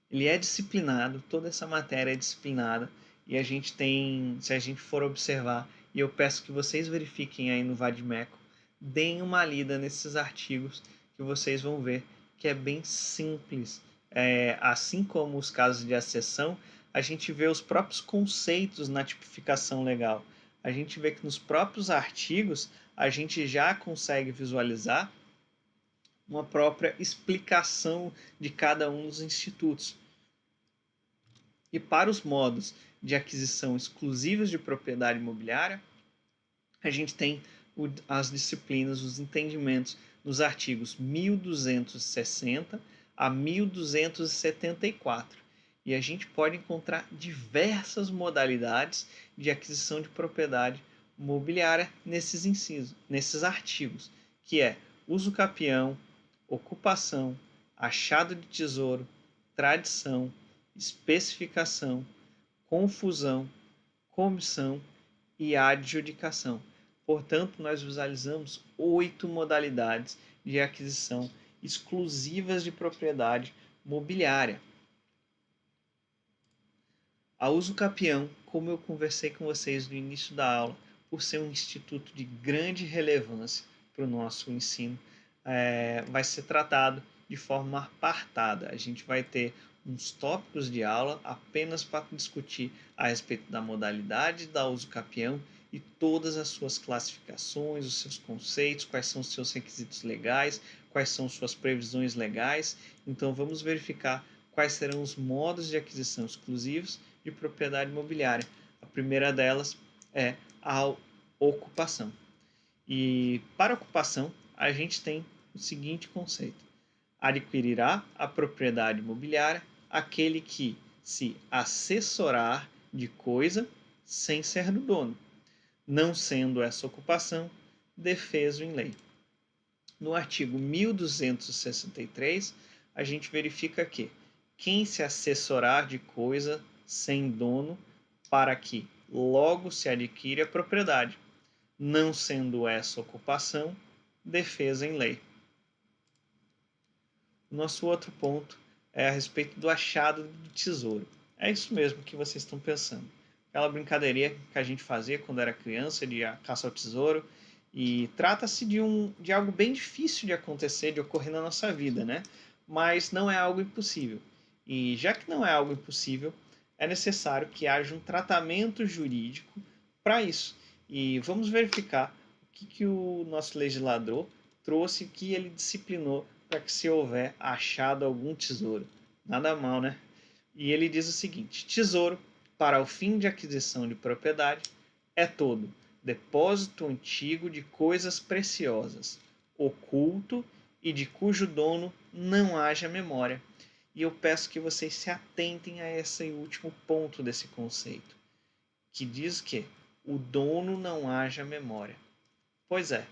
Ele é disciplinado, toda essa matéria é disciplinada, e a gente tem, se a gente for observar, e eu peço que vocês verifiquem aí no Vadimeco, deem uma lida nesses artigos que vocês vão ver que é bem simples. Assim como os casos de acessão, a gente vê os próprios conceitos na tipificação legal. A gente vê que nos próprios artigos a gente já consegue visualizar uma própria explicação de cada um dos institutos. E para os modos de aquisição exclusivos de propriedade imobiliária, a gente tem as disciplinas, os entendimentos nos artigos 1260 a 1274. E a gente pode encontrar diversas modalidades de aquisição de propriedade imobiliária nesses incisos, nesses artigos, que é uso capião, ocupação, achado de tesouro, tradição, especificação, confusão, comissão e adjudicação. Portanto, nós visualizamos 8 modalidades de aquisição exclusivas de propriedade mobiliária. A uso capião, como eu conversei com vocês no início da aula, por ser um instituto de grande relevância para o nosso ensino, vai ser tratado de forma apartada. A gente vai ter uns tópicos de aula apenas para discutir a respeito da modalidade da uso capião e todas as suas classificações, os seus conceitos, quais são os seus requisitos legais, quais são suas previsões legais. Então vamos verificar quais serão os modos de aquisição exclusivos de propriedade imobiliária. A primeira delas é a ocupação. E para ocupação, a gente tem o seguinte conceito: adquirirá a propriedade imobiliária aquele que se assessorar de coisa sem ser do dono, não sendo essa ocupação defeso em lei. No artigo 1263, a gente verifica que quem se assessorar de coisa sem dono para que logo se adquire a propriedade, não sendo essa ocupação defesa em lei. O nosso outro ponto é a respeito do achado do tesouro. É isso mesmo que vocês estão pensando. Aquela brincadeirinha que a gente fazia quando era criança, de caça ao tesouro. E trata-se de algo bem difícil de acontecer, de ocorrer na nossa vida, né? Mas não é algo impossível. E já que não é algo impossível, é necessário que haja um tratamento jurídico para isso. E vamos verificar o que o nosso legislador trouxe, que ele disciplinou para que se houver achado algum tesouro. Nada mal, né? E ele diz o seguinte: tesouro, para o fim de aquisição de propriedade, é todo depósito antigo de coisas preciosas, oculto e de cujo dono não haja memória. E eu peço que vocês se atentem a esse último ponto desse conceito, que diz que o dono não haja memória. Pois é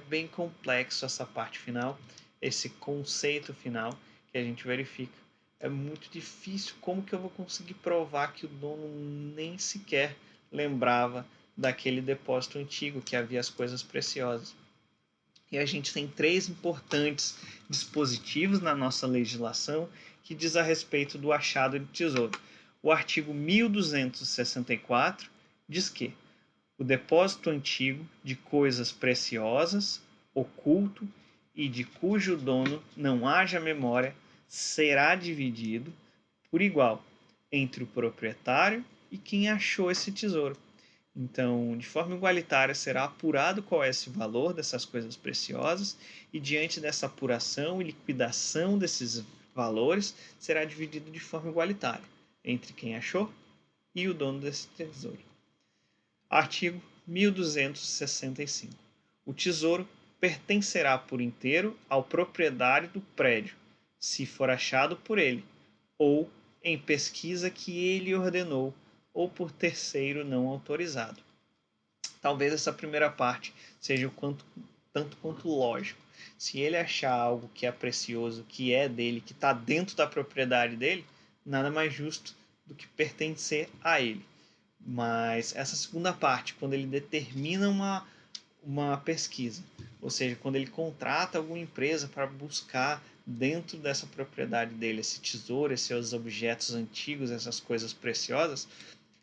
bem complexo essa parte final, esse conceito final que a gente verifica. É muito difícil. Como que eu vou conseguir provar que o dono nem sequer lembrava daquele depósito antigo que havia as coisas preciosas? E a gente tem três importantes dispositivos na nossa legislação que diz a respeito do achado de tesouro. O artigo 1264 diz que o depósito antigo de coisas preciosas, oculto e de cujo dono não haja memória será dividido por igual entre o proprietário e quem achou esse tesouro. Então, de forma igualitária, será apurado qual é esse valor dessas coisas preciosas e, diante dessa apuração e liquidação desses valores, será dividido de forma igualitária entre quem achou e o dono desse tesouro. Artigo 1265. O tesouro pertencerá por inteiro ao proprietário do prédio, se for achado por ele, ou em pesquisa que ele ordenou, ou por terceiro não autorizado. Talvez essa primeira parte seja tanto quanto lógico. Se ele achar algo que é precioso, que é dele, que está dentro da propriedade dele, nada mais justo do que pertencer a ele. Mas essa segunda parte, quando ele determina uma pesquisa, ou seja, quando ele contrata alguma empresa para buscar dentro dessa propriedade dele esse tesouro, esses objetos antigos, essas coisas preciosas,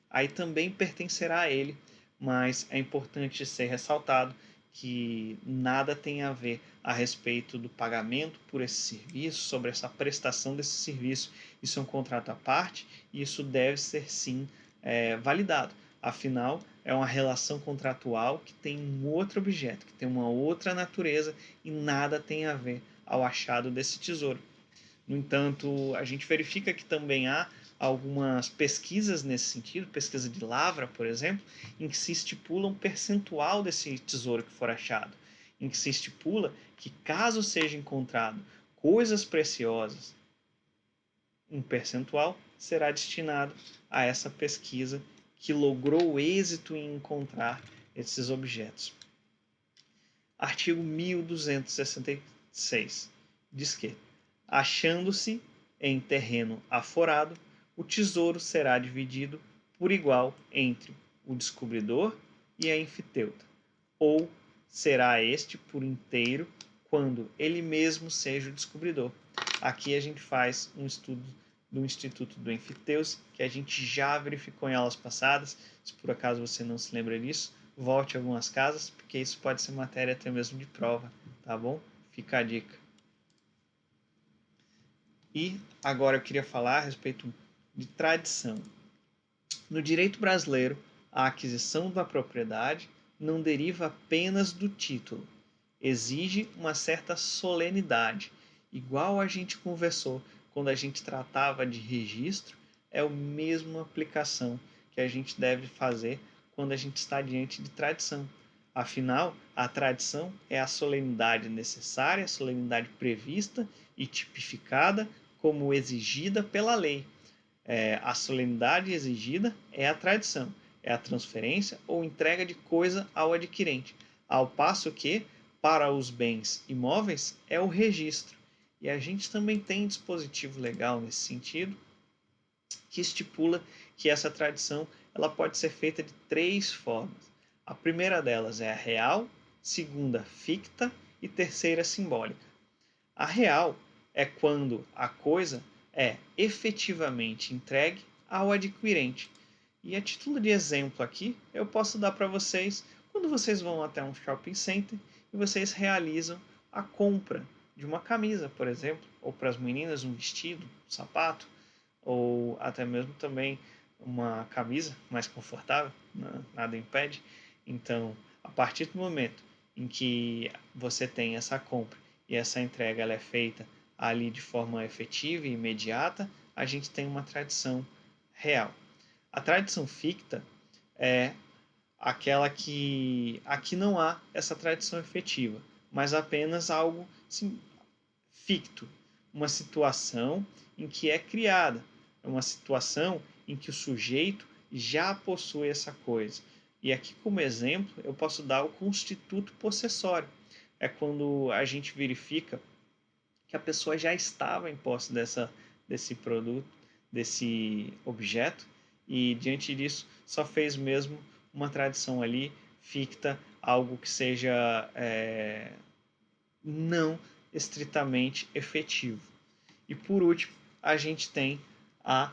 aí também pertencerá a ele, mas é importante ser ressaltado que nada tem a ver a respeito do pagamento por esse serviço, sobre essa prestação desse serviço. Isso é um contrato à parte e isso deve ser sim validado. Afinal, é uma relação contratual que tem um outro objeto, que tem uma outra natureza e nada tem a ver ao achado desse tesouro. No entanto, a gente verifica que também há algumas pesquisas nesse sentido, pesquisa de Lavra, por exemplo, em que se estipula um percentual desse tesouro que for achado, em que se estipula que caso seja encontrado coisas preciosas, um percentual será destinado a essa pesquisa que logrou êxito em encontrar esses objetos. Artigo 1266 diz que, achando-se em terreno aforado, o tesouro será dividido por igual entre o descobridor e a enfiteuta, ou será este por inteiro quando ele mesmo seja o descobridor. Aqui a gente faz um estudo do Instituto do Enfiteus, que a gente já verificou em aulas passadas. Se por acaso você não se lembra disso, volte algumas casas, porque isso pode ser matéria até mesmo de prova, tá bom? Fica a dica. E agora eu queria falar a respeito de tradição. No direito brasileiro, a aquisição da propriedade não deriva apenas do título, exige uma certa solenidade, igual a gente conversou quando a gente tratava de registro, é a mesma aplicação que a gente deve fazer quando a gente está diante de tradição. Afinal, a tradição é a solenidade necessária, a solenidade prevista e tipificada como exigida pela lei. A solenidade exigida é a tradição, é a transferência ou entrega de coisa ao adquirente, ao passo que, para os bens imóveis, é o registro. E a gente também tem dispositivo legal nesse sentido, que estipula que essa tradição ela pode ser feita de três formas. A primeira delas é a real, segunda ficta e terceira simbólica. A real é quando a coisa é efetivamente entregue ao adquirente. E a título de exemplo aqui, eu posso dar para vocês quando vocês vão até um shopping center e vocês realizam a compra de uma camisa, por exemplo, ou para as meninas um vestido, um sapato, ou até mesmo também uma camisa mais confortável, nada impede. Então, a partir do momento em que você tem essa compra e essa entrega ela é feita ali de forma efetiva e imediata, a gente tem uma tradição real. A tradição ficta é aquela que aqui não há essa tradição efetiva, mas apenas algo ficto, uma situação em que é criada, é uma situação em que o sujeito já possui essa coisa. E aqui, como exemplo, eu posso dar o constituto possessório. É quando a gente verifica que a pessoa já estava em posse desse produto, desse objeto, e diante disso só fez mesmo uma tradição ali ficta, algo que seja não estritamente efetivo. E por último, a gente tem a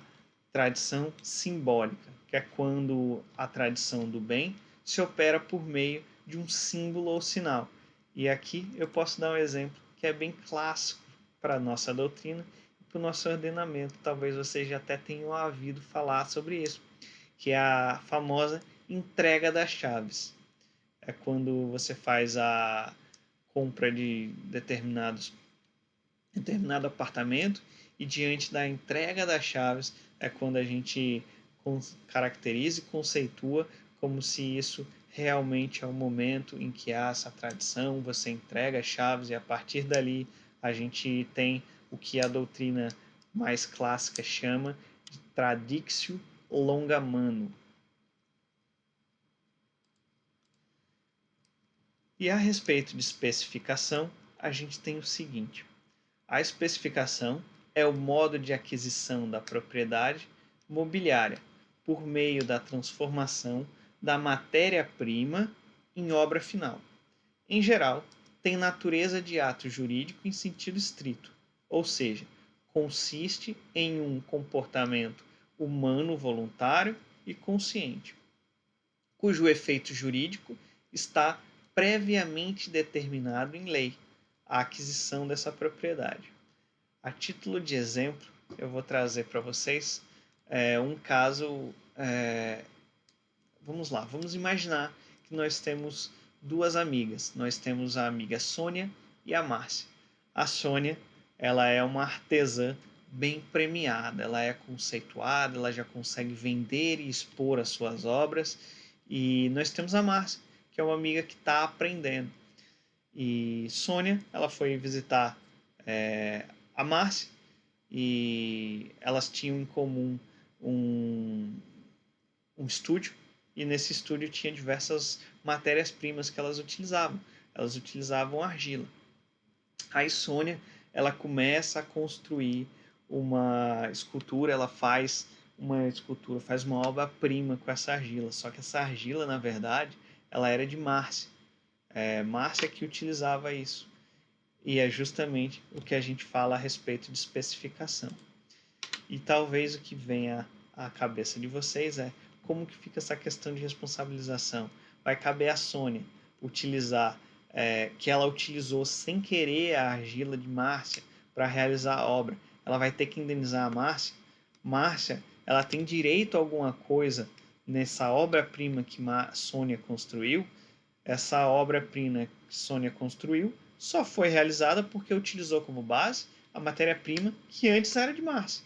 tradição simbólica, que é quando a tradição do bem se opera por meio de um símbolo ou sinal. E aqui eu posso dar um exemplo que é bem clássico para a nossa doutrina e para o nosso ordenamento. Talvez vocês já até tenham ouvido falar sobre isso, que é a famosa entrega das chaves. É quando você faz a compra de determinado apartamento e diante da entrega das chaves é quando a gente caracteriza e conceitua como se isso realmente é o momento em que há essa tradição, você entrega as chaves e a partir dali a gente tem o que a doutrina mais clássica chama de traditio longa mano. E a respeito de especificação, a gente tem o seguinte: a especificação é o modo de aquisição da propriedade mobiliária por meio da transformação da matéria-prima em obra final. Em geral, tem natureza de ato jurídico em sentido estrito, ou seja, consiste em um comportamento humano voluntário e consciente, cujo efeito jurídico está previamente determinado em lei, a aquisição dessa propriedade. A título de exemplo, eu vou trazer para vocês um caso. Vamos lá, vamos imaginar que nós temos duas amigas. Nós temos a amiga Sônia e a Márcia. A Sônia, ela é uma artesã bem premiada, ela é conceituada, ela já consegue vender e expor as suas obras. E nós temos a Márcia, que é uma amiga que está aprendendo. E Sônia, ela foi visitar a Márcia e elas tinham em comum um, um estúdio e nesse estúdio tinha diversas matérias-primas que elas utilizavam. Elas utilizavam argila. Aí Sônia, ela começa a construir uma escultura, ela faz uma escultura, faz uma obra-prima com essa argila. Só que essa argila, na verdade, ela era de Márcia. Márcia que utilizava isso. E é justamente o que a gente fala a respeito de especificação. E talvez o que venha à cabeça de vocês é como que fica essa questão de responsabilização. Vai caber a Sônia utilizar, que ela utilizou sem querer a argila de Márcia para realizar a obra. Ela vai ter que indenizar a Márcia. Márcia, ela tem direito a alguma coisa nessa obra-prima que Sônia construiu. Essa obra-prima que Sônia construiu só foi realizada porque utilizou como base a matéria-prima que antes era de Márcia.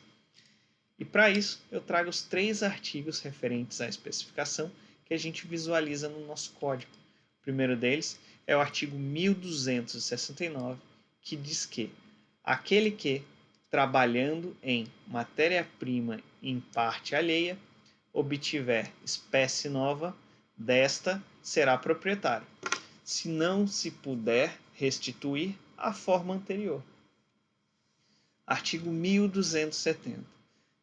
E para isso, eu trago os 3 artigos referentes à especificação que a gente visualiza no nosso código. O primeiro deles é o artigo 1269, que diz que aquele que, trabalhando em matéria-prima em parte alheia, obtiver espécie nova, desta será proprietário, se não se puder restituir a forma anterior. Artigo 1270.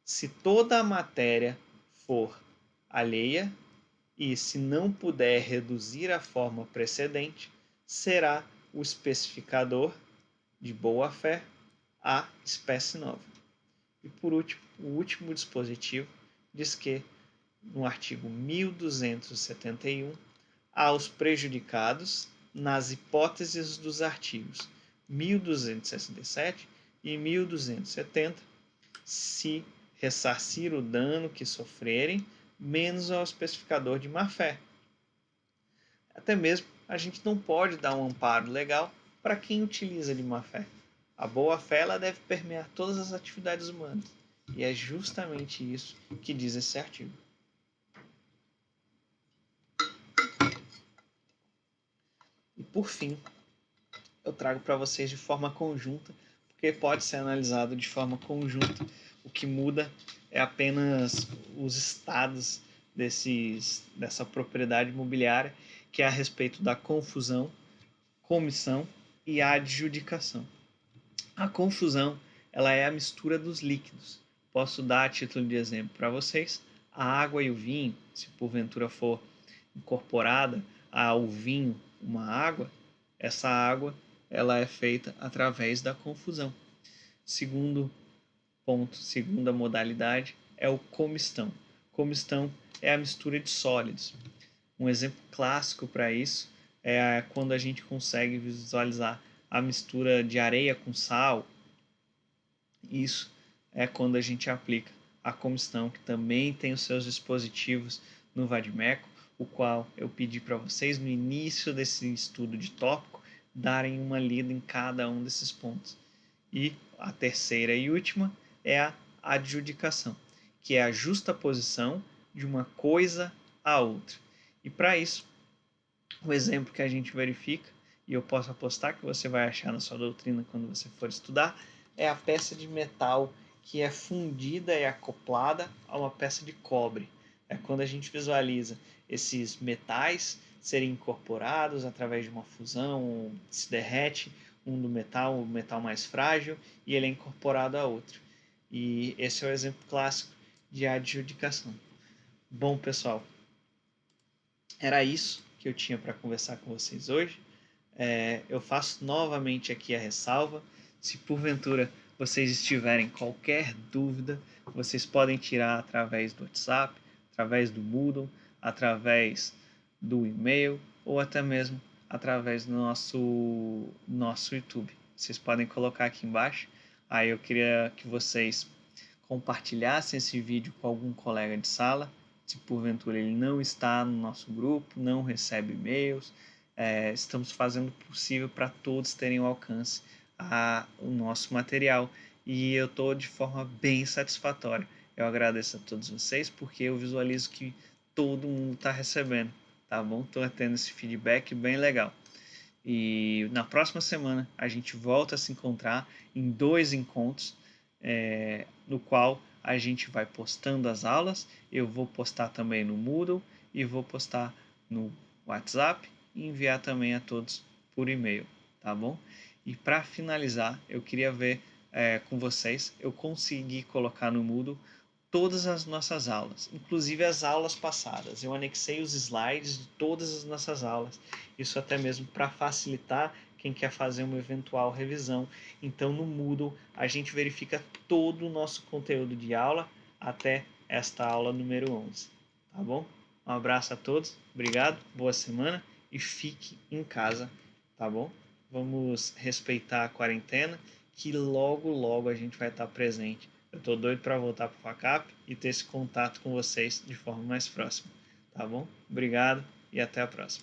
Se toda a matéria for alheia e se não puder reduzir a forma precedente, será o especificador de boa-fé a espécie nova. E por último, o último dispositivo diz que, no artigo 1271, aos prejudicados, nas hipóteses dos artigos 1267 e 1270, se ressarcir o dano que sofrerem, menos ao especificador de má-fé. Até mesmo a gente não pode dar um amparo legal para quem utiliza de má-fé. A boa-fé ela deve permear todas as atividades humanas. E é justamente isso que diz esse artigo. E por fim, eu trago para vocês de forma conjunta, porque pode ser analisado de forma conjunta. O que muda é apenas os estados dessa propriedade imobiliária, que é a respeito da confusão, comissão e adjudicação. A confusão ela é a mistura dos líquidos. Posso dar a título de exemplo para vocês a água e o vinho, se porventura for incorporada ao vinho uma água, essa água ela é feita através da confusão. Segundo ponto, segunda modalidade é o comistão. Comistão é a mistura de sólidos. Um exemplo clássico para isso é quando a gente consegue visualizar a mistura de areia com sal. Isso é quando a gente aplica a combustão, que também tem os seus dispositivos no Vadimeco, o qual eu pedi para vocês no início desse estudo de tópico darem uma lida em cada um desses pontos. E a terceira e última é a adjudicação, que é a justaposição de uma coisa à outra. E para isso, o exemplo que a gente verifica, e eu posso apostar que você vai achar na sua doutrina quando você for estudar, é a peça de metal que é fundida e acoplada a uma peça de cobre. É quando a gente visualiza esses metais serem incorporados através de uma fusão, se derrete um do metal, o metal mais frágil, e ele é incorporado a outro. E esse é o exemplo clássico de adjudicação. Bom, pessoal, era isso que eu tinha para conversar com vocês hoje. Eu faço novamente aqui a ressalva. Se porventura vocês estiverem qualquer dúvida, vocês podem tirar através do WhatsApp, através do Moodle, através do e-mail ou até mesmo através do nosso YouTube. Vocês podem colocar aqui embaixo. Aí eu queria que vocês compartilhassem esse vídeo com algum colega de sala, se porventura ele não está no nosso grupo, não recebe e-mails. Estamos fazendo o possível para todos terem o alcance o nosso material, e eu estou de forma bem satisfatória. Eu agradeço a todos vocês porque eu visualizo que todo mundo está recebendo, tá bom? Estou tendo esse feedback bem legal. E na próxima semana a gente volta a se encontrar em 2 encontros, no qual a gente vai postando as aulas. Eu vou postar também no Moodle e vou postar no WhatsApp e enviar também a todos por e-mail, tá bom? E para finalizar, eu queria ver com vocês, eu consegui colocar no Moodle todas as nossas aulas, inclusive as aulas passadas. Eu anexei os slides de todas as nossas aulas, isso até mesmo para facilitar quem quer fazer uma eventual revisão. Então, no Moodle, a gente verifica todo o nosso conteúdo de aula até esta aula número 11, tá bom? Um abraço a todos, obrigado, boa semana e fique em casa, tá bom? Vamos respeitar a quarentena, que logo, logo a gente vai estar presente. Eu tô doido para voltar pro FACAP e ter esse contato com vocês de forma mais próxima, tá bom? Obrigado e até a próxima.